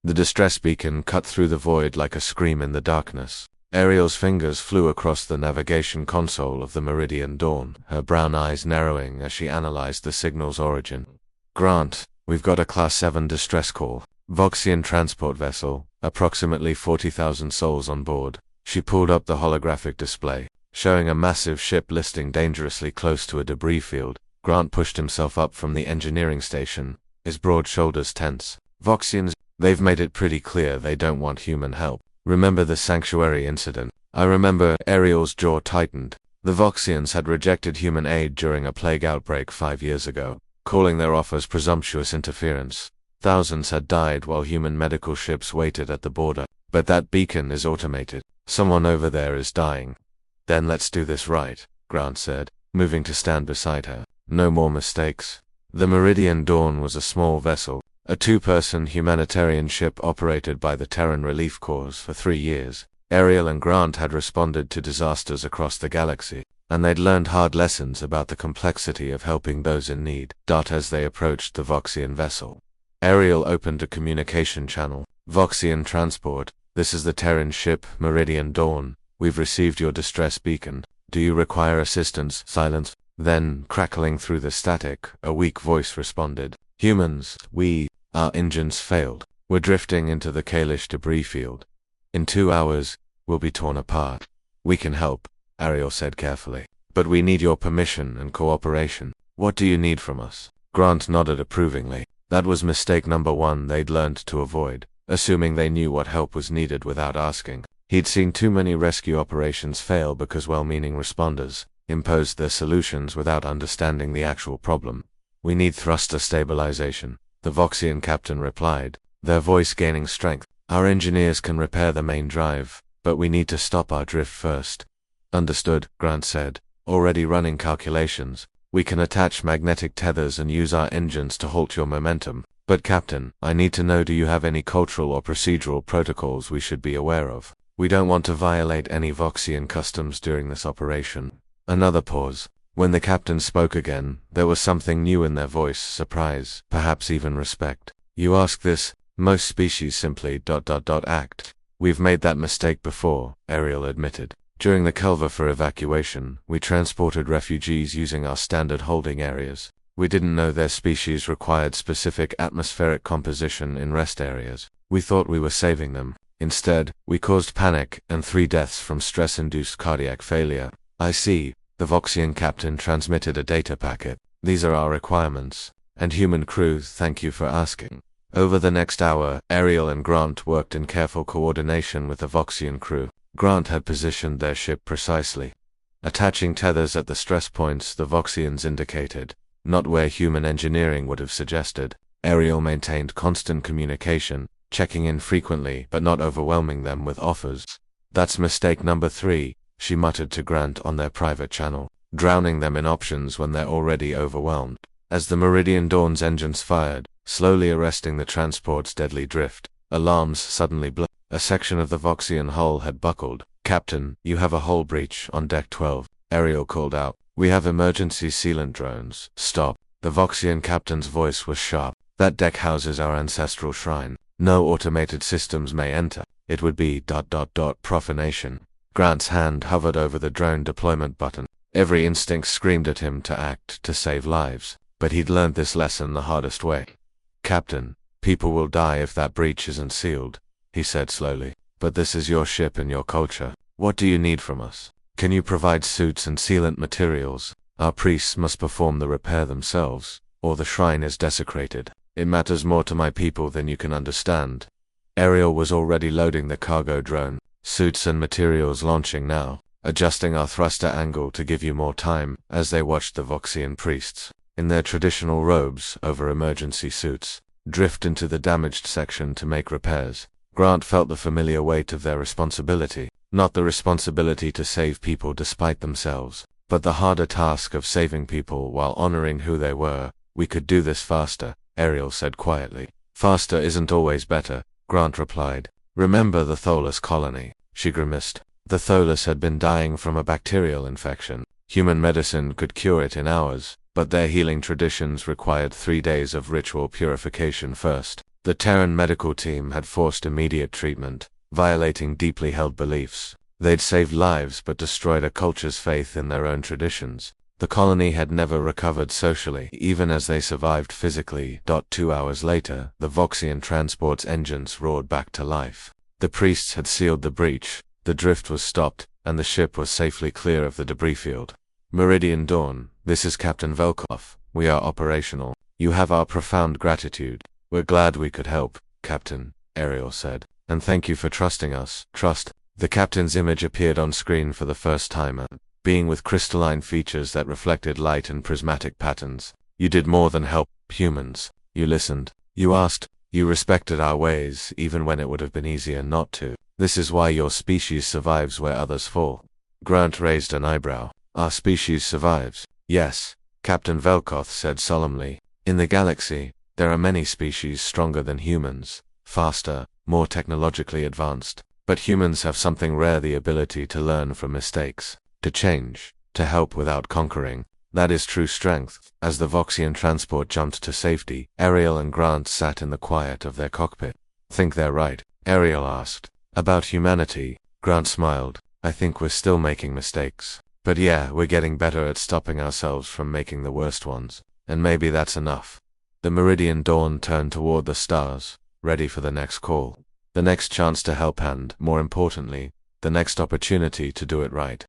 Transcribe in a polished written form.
The distress beacon cut through the void like a scream in the darkness. Ariel's fingers flew across the navigation console of the Meridian Dawn, her brown eyes narrowing as she analyzed the signal's origin. Grant, we've got a Class 7 distress call. Voxian transport vessel, approximately 40,000 souls on board. She pulled up the holographic display, showing a massive ship listing dangerously close to a debris field. Grant pushed himself up from the engineering station, his broad shoulders tense. Voxians, they've made it pretty clear they don't want human help. Remember the sanctuary incident? I remember. Ariel's jaw tightened. The Voxians had rejected human aid during a plague outbreak 5 years ago, calling their offers presumptuous interference. Thousands had died while human medical ships waited at the border. But that beacon is automated. Someone over there is dying. Then let's do this right, Grant said, moving to stand beside her. No more mistakes. The Meridian Dawn was a small vessel, a 2-person humanitarian ship operated by the Terran Relief Corps for 3 years. Ariel and Grant had responded to disasters across the galaxy, and they'd learned hard lessons about the complexity of helping those in need. As they approached the Voxian vessel, Ariel opened a communication channel. Voxian transport, this is the Terran ship Meridian Dawn. We've received your distress beacon. Do you require assistance? Silence. Then, crackling through the static, a weak voice responded. Humans, our engines failed. We're drifting into the Kalish debris field. In 2 hours, we'll be torn apart. We can help, Ariel said carefully. But we need your permission and cooperation. What do you need from us? Grant nodded approvingly. That was mistake number 1 they'd learned to avoid, assuming they knew what help was needed without asking. He'd seen too many rescue operations fail because well-meaning responders imposed their solutions without understanding the actual problem. We need thruster stabilization, the Voxian captain replied, their voice gaining strength. Our engineers can repair the main drive, but we need to stop our drift first. Understood, Grant said, already running calculations. We can attach magnetic tethers and use our engines to halt your momentum. But Captain, I need to know, do you have any cultural or procedural protocols we should be aware of? We don't want to violate any Voxian customs during this operation. Another pause. When the captain spoke again, there was something new in their voice, surprise, perhaps even respect. You ask this? Most species simply ... act. We've made that mistake before, Ariel admitted. During the Culver for evacuation, we transported refugees using our standard holding areas. We didn't know their species required specific atmospheric composition in rest areas. We thought we were saving them. Instead, we caused panic and 3 deaths from stress-induced cardiac failure. I see. The Voxian captain transmitted a data packet. These are our requirements. And human crew, thank you for asking. Over the next hour, Ariel and Grant worked in careful coordination with the Voxian crew. Grant had positioned their ship precisely, attaching tethers at the stress points the Voxians indicated, not where human engineering would have suggested. Ariel maintained constant communication, checking in frequently but not overwhelming them with offers. That's mistake number 3, she muttered to Grant on their private channel, drowning them in options when they're already overwhelmed. As the Meridian Dawn's engines fired, slowly arresting the transport's deadly drift, alarms suddenly blew. A section of the Voxian hull had buckled. Captain, you have a hull breach on deck 12, Ariel called out. We have emergency sealant drones. Stop. The Voxian captain's voice was sharp. That deck houses our ancestral shrine. No automated systems may enter. It would be ... profanation. Grant's hand hovered over the drone deployment button. Every instinct screamed at him to act, to save lives. But he'd learned this lesson the hardest way. Captain, people will die if that breach isn't sealed, he said slowly. But this is your ship and your culture. What do you need from us? Can you provide suits and sealant materials? Our priests must perform the repair themselves, or the shrine is desecrated. It matters more to my people than you can understand. Ariel was already loading the cargo drone. Suits and materials launching now, adjusting our thruster angle to give you more time, as they watched the Voxian priests, in their traditional robes over emergency suits, drift into the damaged section to make repairs. Grant felt the familiar weight of their responsibility, not the responsibility to save people despite themselves, but the harder task of saving people while honoring who they were. We could do this faster, Ariel said quietly. Faster isn't always better, Grant replied. Remember the Tholus colony, she grimaced. The Tholus had been dying from a bacterial infection. Human medicine could cure it in hours, but their healing traditions required 3 days of ritual purification first. The Terran medical team had forced immediate treatment, violating deeply held beliefs. They'd saved lives but destroyed a culture's faith in their own traditions. The colony had never recovered socially, even as they survived physically. 2 hours later, the Voxian transport's engines roared back to life. The priests had sealed the breach, the drift was stopped, and the ship was safely clear of the debris field. Meridian Dawn, this is Captain Velkov. We are operational. You have our profound gratitude. We're glad we could help, Captain, Ariel said. And thank you for trusting us. Trust. The captain's image appeared on screen for the first time, a being with crystalline features that reflected light and prismatic patterns. You did more than help humans. You listened. You asked. You respected our ways, even when it would have been easier not to. This is why your species survives where others fall. Grant raised an eyebrow. Our species survives. Yes, Captain Velkoth said solemnly. In the galaxy, there are many species stronger than humans, faster, more technologically advanced. But humans have something rare, the ability to learn from mistakes, to change, to help without conquering. That is true strength. As the Voxian transport jumped to safety, Ariel and Grant sat in the quiet of their cockpit. Think they're right? Ariel asked. About humanity, Grant smiled. I think we're still making mistakes. But yeah, we're getting better at stopping ourselves from making the worst ones. And maybe that's enough. The Meridian Dawn turned toward the stars, ready for the next call. The next chance to help and, more importantly, the next opportunity to do it right.